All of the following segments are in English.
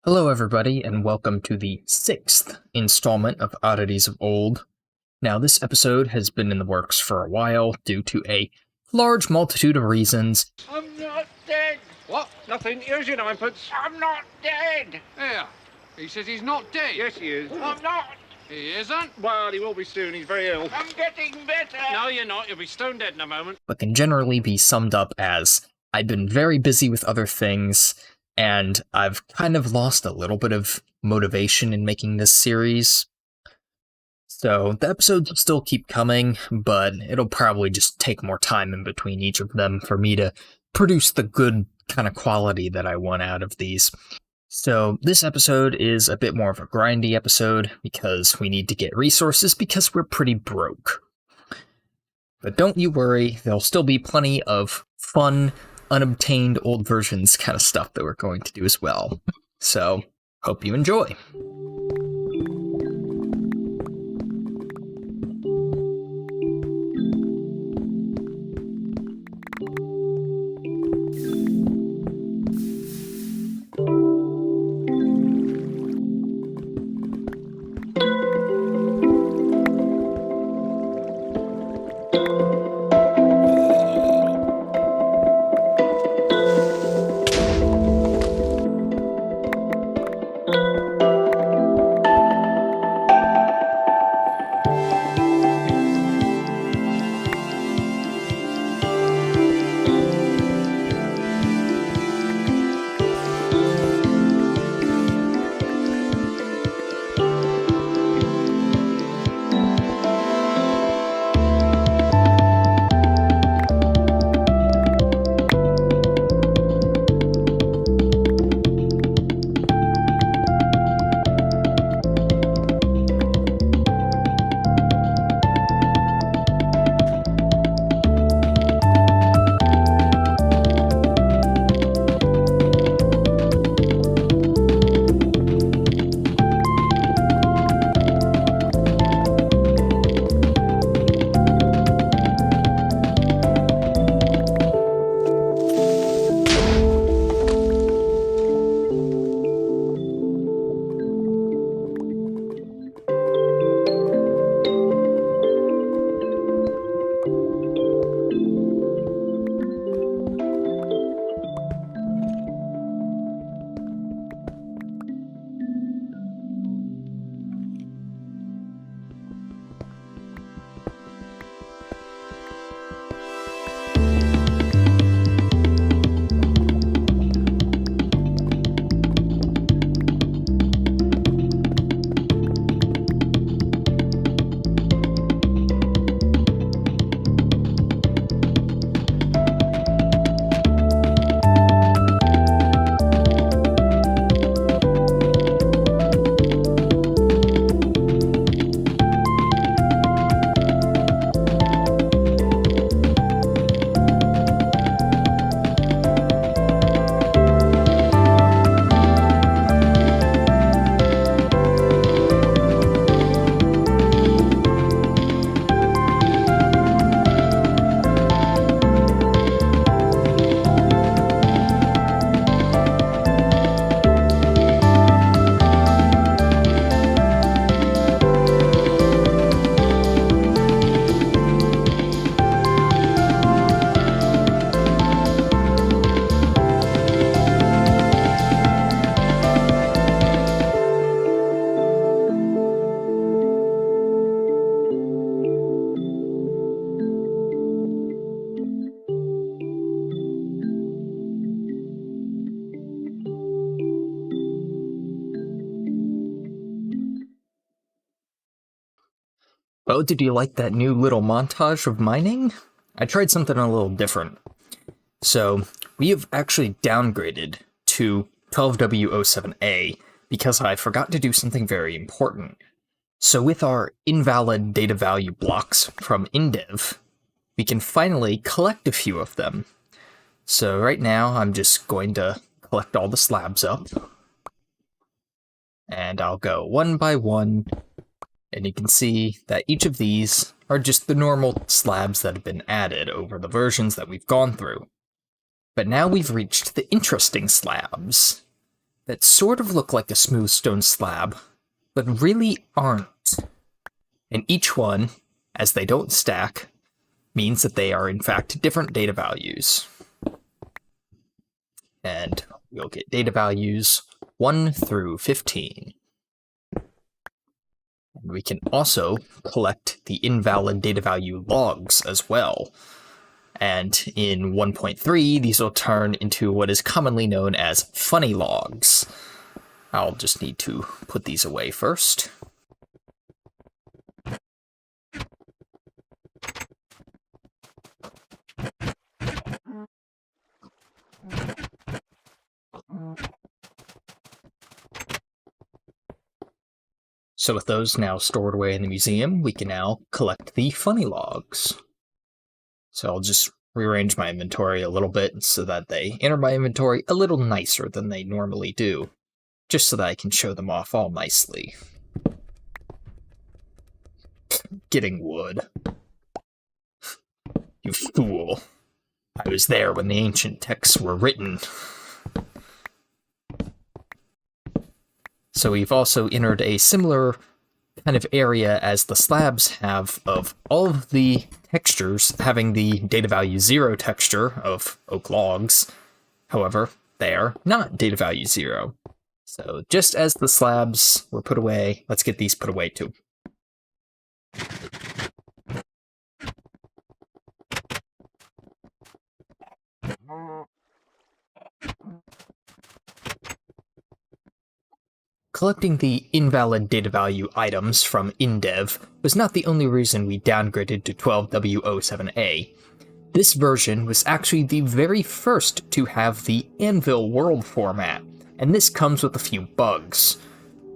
Hello, everybody, and welcome to the 6th installment of Oddities of Old. Now, this episode has been in the works for a while due to a large multitude of reasons. I'm not dead. What? Nothing. Here's your ninepence. I'm not dead. Here. He says he's not dead. Yes, he is. I'm not. He isn't. Well, he will be soon. He's very ill. I'm getting better. No, you're not. You'll be stone dead in a moment. But can generally be summed up as, I've been very busy with other things, and I've kind of lost a little bit of motivation in making this series. So the episodes will still keep coming, but it'll probably just take more time in between each of them for me to produce the good kind of quality that I want out of these. So this episode is a bit more of a grindy episode because we need to get resources because we're pretty broke. But don't you worry, there'll still be plenty of fun, unobtained old versions kind of stuff that we're going to do as well. So, hope you enjoy. Oh, did you like that new little montage of mining? I tried something a little different. So, we have actually downgraded to 12W07A because I forgot to do something very important. So with our invalid data value blocks from Indev, we can finally collect a few of them. So right now, I'm just going to collect all the slabs up. And I'll go one by one. And you can see that each of these are just the normal slabs that have been added over the versions that we've gone through. But now we've reached the interesting slabs. that sort of look like a smooth stone slab, but really aren't. And each one, as they don't stack, means that they are in fact different data values. And you'll get data values 1 through 15. And we can also collect the invalid data value logs as well. And in 1.3, these will turn into what is commonly known as funny logs. I'll just need to put these away first. So with those now stored away in the museum, we can now collect the funny logs. So I'll just rearrange my inventory a little bit so that they enter my inventory a little nicer than they normally do, just so that I can show them off all nicely. Getting wood. You fool. I was there when the ancient texts were written. So we've also entered a similar kind of area as the slabs have of all of the textures having the data value 0 texture of oak logs. However, they are not data value 0. So just as the slabs were put away, let's get these put away too. Collecting the invalid data value items from InDev was not the only reason we downgraded to 12W07A. This version was actually the very first to have the Anvil world format, and this comes with a few bugs.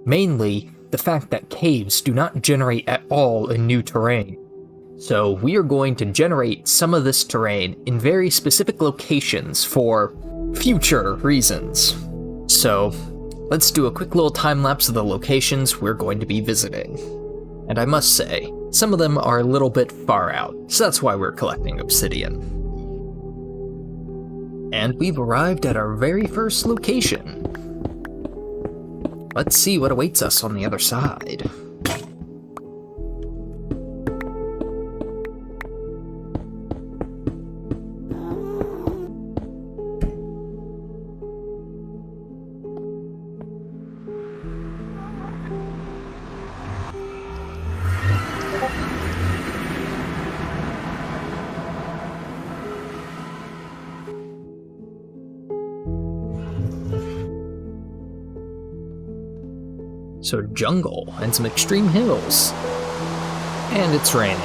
Mainly, the fact that caves do not generate at all in new terrain. So we are going to generate some of this terrain in very specific locations for future reasons. So let's do a quick little time-lapse of the locations we're going to be visiting. And I must say, some of them are a little bit far out, so that's why we're collecting obsidian. And we've arrived at our very first location. Let's see what awaits us on the other side. So jungle and some extreme hills. And it's raining.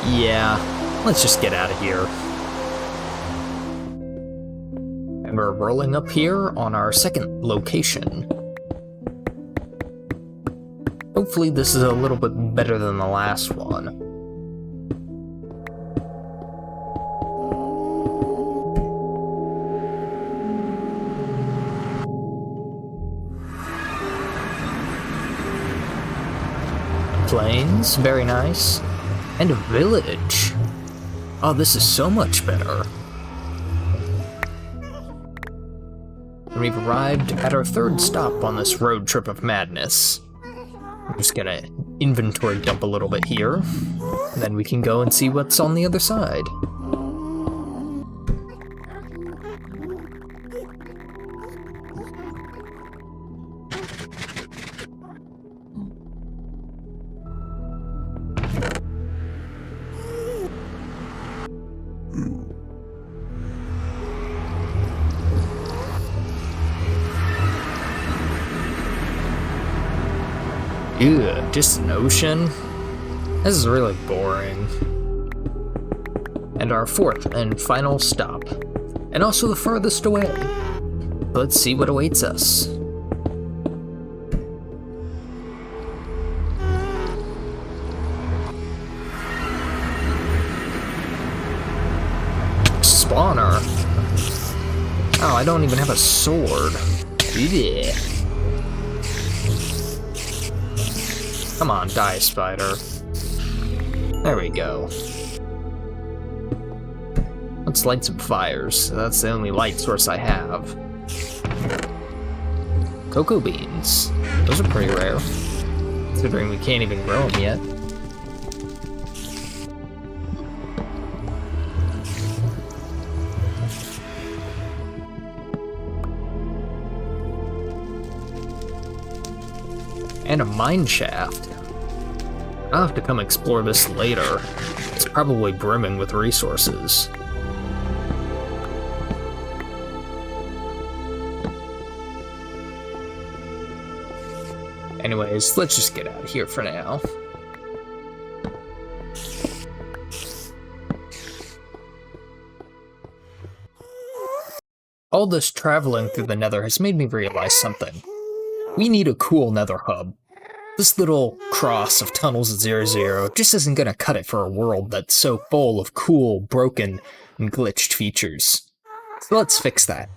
Yeah, let's just get out of here. And we're rolling up here on our second location. Hopefully this is a little bit better than the last one. Plains, very nice. And a village. Oh, this is so much better. And we've arrived at our third stop on this road trip of madness. I'm just gonna inventory dump a little bit here, and then we can go and see what's on the other side. Ew, just an ocean? This is really boring. And our fourth and final stop, and also the furthest away. Let's see what awaits us. Spawner. Oh, I don't even have a sword. Yeah. Come on, die, spider. There we go. Let's light some fires. That's the only light source I have. Cocoa beans. Those are pretty rare, considering we can't even grow them yet. And a mine shaft. I'll have to come explore this later. It's probably brimming with resources. Anyways, let's just get out of here for now. All this traveling through the Nether has made me realize something. We need a cool Nether hub. This little cross of Tunnels at 00 just isn't gonna cut it for a world that's so full of cool, broken, and glitched features. So let's fix that.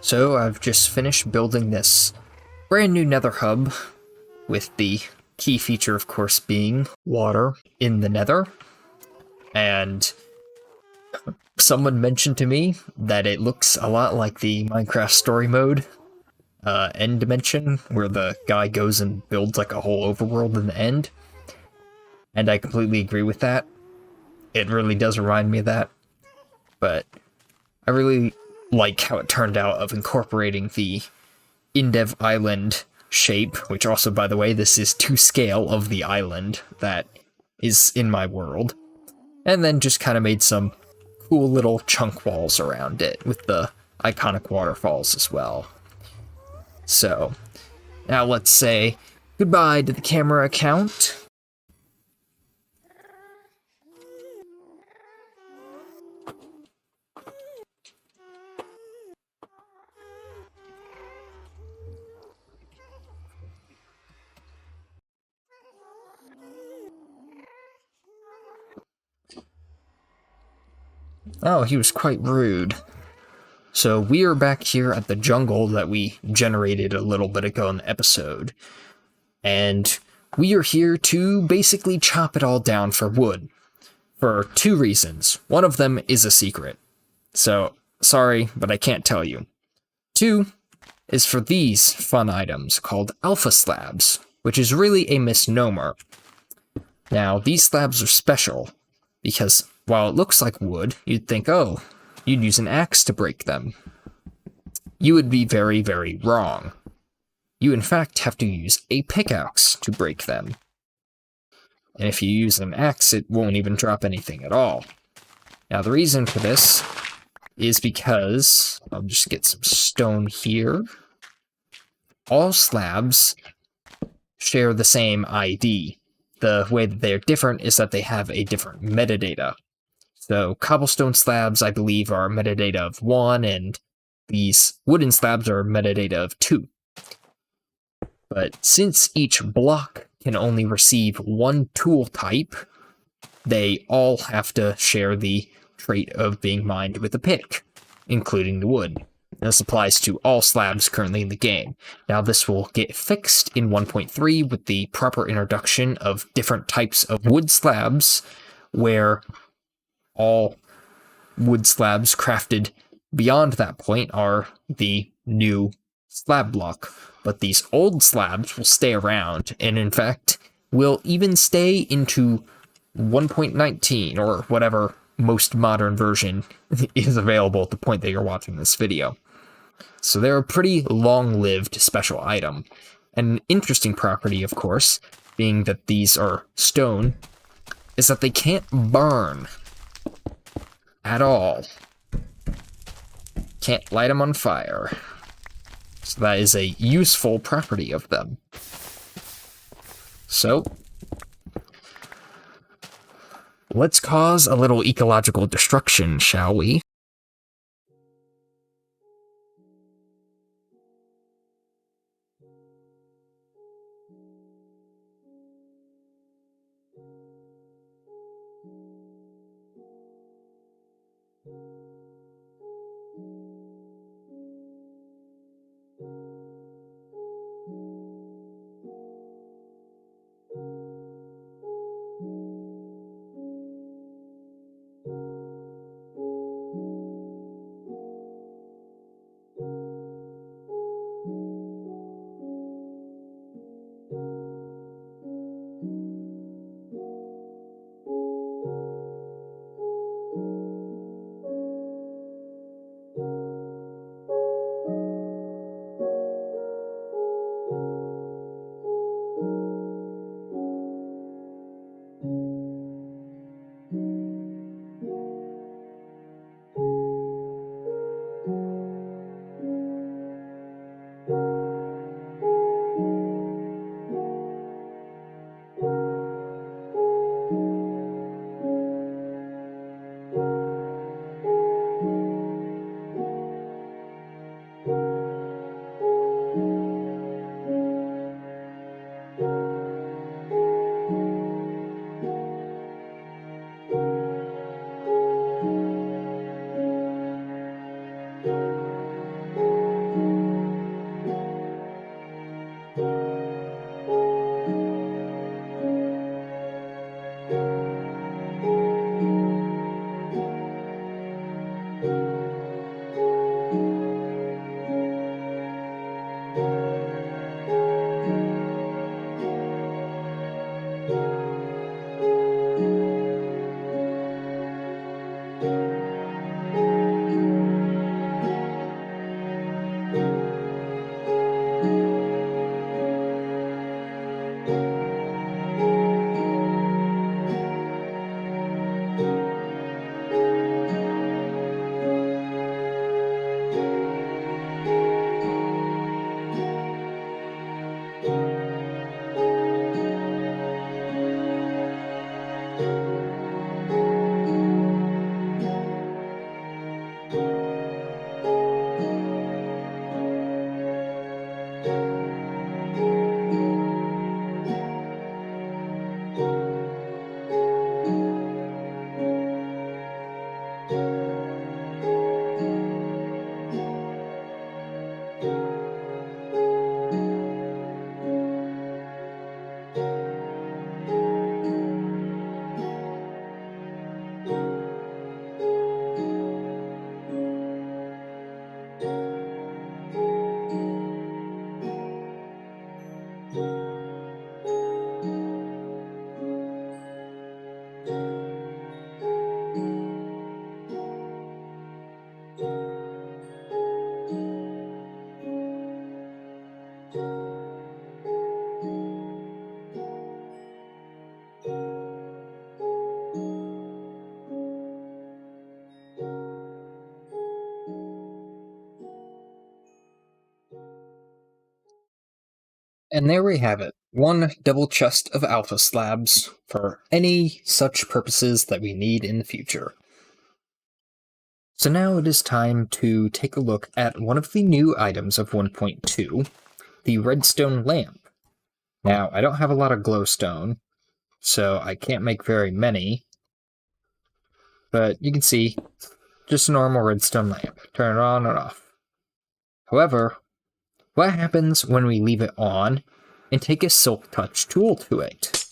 So I've just finished building this brand new nether hub, with the key feature, of course, being water in the nether. And someone mentioned to me that it looks a lot like the Minecraft story mode end dimension, where the guy goes and builds like a whole overworld in the end. And I completely agree with that. It really does remind me of that. But I really like how it turned out of incorporating the Indev Island shape, which also, by the way, this is to scale of the island that is in my world. And then just kind of made some cool little chunk walls around it with the iconic waterfalls as well. So, now let's say goodbye to the camera account. Oh, he was quite rude. So we are back here at the jungle that we generated a little bit ago in the episode. And we are here to basically chop it all down for wood. For two reasons. One of them is a secret. So, sorry, but I can't tell you. Two is for these fun items called alpha slabs, which is really a misnomer. Now, these slabs are special because while it looks like wood, you'd think, oh, you'd use an axe to break them. You would be very, very wrong. You in fact have to use a pickaxe to break them. And if you use an axe, it won't even drop anything at all. Now the reason for this is because, I'll just get some stone here. All slabs share the same ID. The way that they're different is that they have a different metadata. So cobblestone slabs, I believe, are metadata of 1, and these wooden slabs are metadata of 2. But since each block can only receive one tool type, they all have to share the trait of being mined with a pick, including the wood. This applies to all slabs currently in the game. Now this will get fixed in 1.3 with the proper introduction of different types of wood slabs, where all wood slabs crafted beyond that point are the new slab block. But these old slabs will stay around, and in fact, will even stay into 1.19, or whatever most modern version is available at the point that you're watching this video. So they're a pretty long-lived special item. An interesting property, of course, being that these are stone, is that they can't burn at all. Can't light them on fire. So that is a useful property of them. So, let's cause a little ecological destruction, shall we? And there we have it. One double chest of alpha slabs for any such purposes that we need in the future. So now it is time to take a look at one of the new items of 1.2, the redstone lamp. Now, I don't have a lot of glowstone, so I can't make very many, but you can see, just a normal redstone lamp. Turn it on and off. However, what happens when we leave it on and take a silk touch tool to it?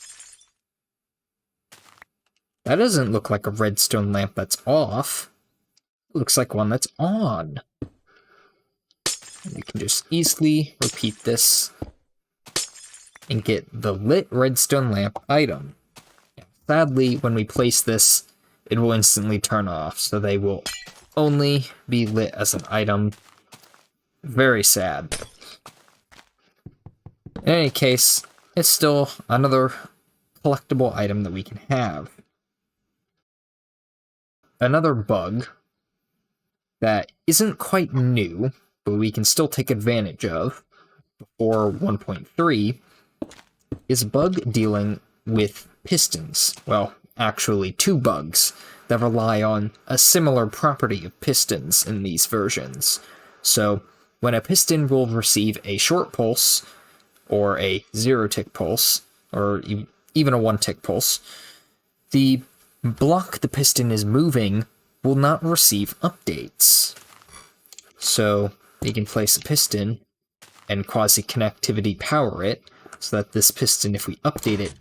That doesn't look like a redstone lamp that's off. It looks like one that's on. And we can just easily repeat this and get the lit redstone lamp item. Sadly, when we place this, it will instantly turn off, so they will only be lit as an item. Very sad. In any case, it's still another collectible item that we can have. Another bug that isn't quite new, but we can still take advantage of before 1.3, is a bug dealing with pistons. Well, actually two bugs that rely on a similar property of pistons in these versions. So, when a piston will receive a short pulse, or a 0-tick pulse, or even a 1-tick pulse, the block the piston is moving will not receive updates. So you can place a piston and quasi-connectivity power it, so that this piston, if we update it,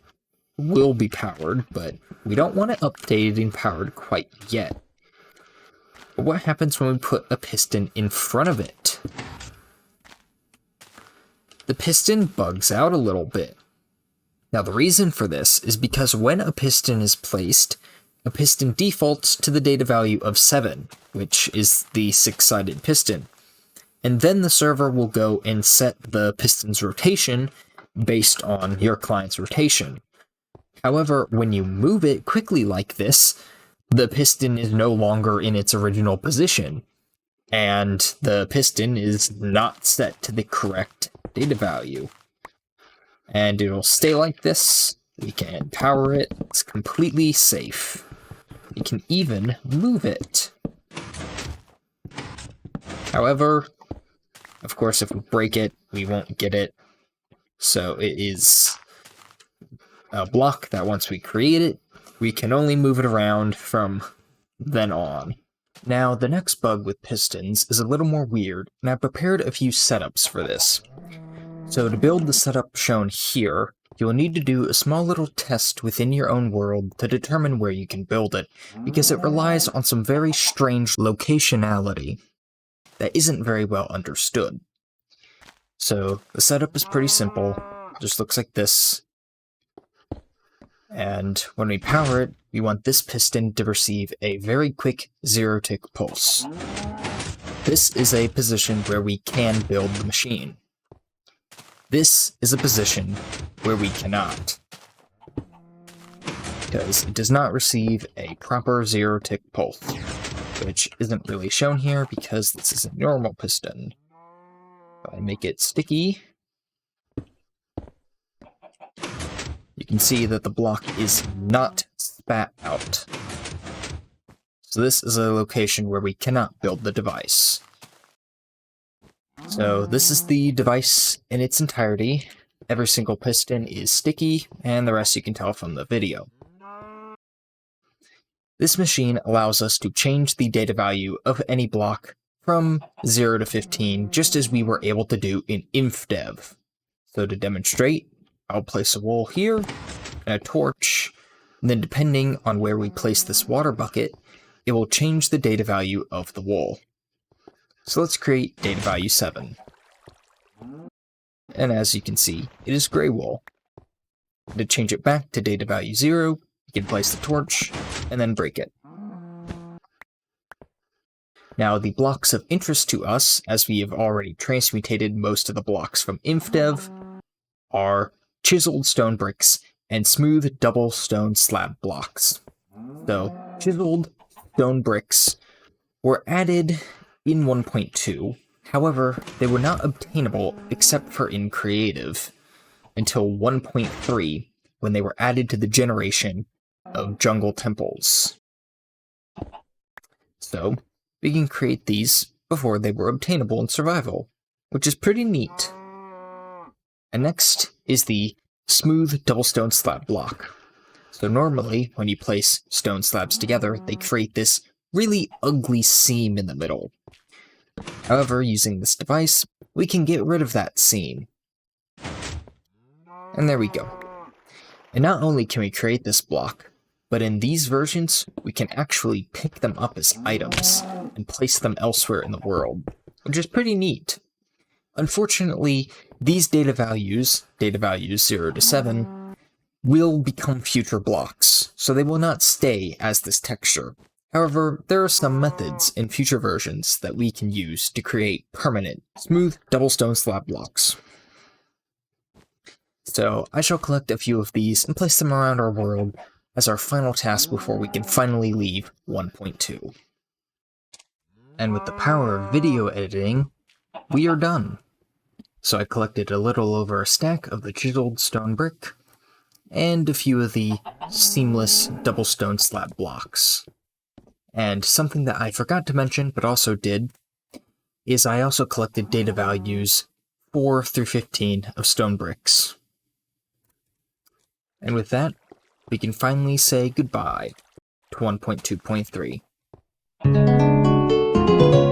will be powered, but we don't want it updated and powered quite yet. But what happens when we put a piston in front of it? The piston bugs out a little bit. Now the reason for this is because when a piston is placed, a piston defaults to the data value of 7, which is the 6-sided piston. And then the server will go and set the piston's rotation based on your client's rotation. However, when you move it quickly like this, the piston is no longer in its original position, and the piston is not set to the correct data value. And it'll stay like this. We can power it. It's completely safe. We can even move it. However, of course, if we break it, we won't get it. So it is a block that once we create it, we can only move it around from then on. Now, the next bug with pistons is a little more weird, and I've prepared a few setups for this. So to build the setup shown here, you will need to do a small little test within your own world to determine where you can build it, because it relies on some very strange locationality that isn't very well understood. So the setup is pretty simple, just looks like this. And when we power it, we want this piston to receive a very quick 0-tick pulse. This is a position where we can build the machine. This is a position where we cannot, because it does not receive a proper 0-tick pulse, which isn't really shown here because this is a normal piston. If I make it sticky, you can see that the block is not spat out. So this is a location where we cannot build the device. So this is the device in its entirety. Every single piston is sticky, and the rest you can tell from the video. This machine allows us to change the data value of any block from 0 to 15, just as we were able to do in InfDev. So to demonstrate, I'll place a wool here, and a torch, and then depending on where we place this water bucket, it will change the data value of the wool. So let's create data value 7. And as you can see, it is gray wool. To change it back to data value 0, you can place the torch, and then break it. Now, the blocks of interest to us, as we have already transmutated most of the blocks from InfDev, are chiseled stone bricks and smooth double stone slab blocks. So, chiseled stone bricks were added in 1.2, however, they were not obtainable except for in Creative. until 1.3, when they were added to the generation of jungle temples. So, we can create these before they were obtainable in survival, which is pretty neat. And next is the smooth double stone slab block. So normally, when you place stone slabs together, they create this really ugly seam in the middle. However, using this device, we can get rid of that seam. And there we go. And not only can we create this block, but in these versions, we can actually pick them up as items and place them elsewhere in the world, which is pretty neat. Unfortunately, these data values 0 to 7, will become future blocks, so they will not stay as this texture. However, there are some methods in future versions that we can use to create permanent, smooth double stone slab blocks. So I shall collect a few of these and place them around our world as our final task before we can finally leave 1.2. And with the power of video editing, we are done. So I collected a little over a stack of the chiseled stone brick, and a few of the seamless double stone slab blocks. And something that I forgot to mention, but also did, is I also collected data values 4 through 15 of stone bricks. And with that, we can finally say goodbye to 1.2.3.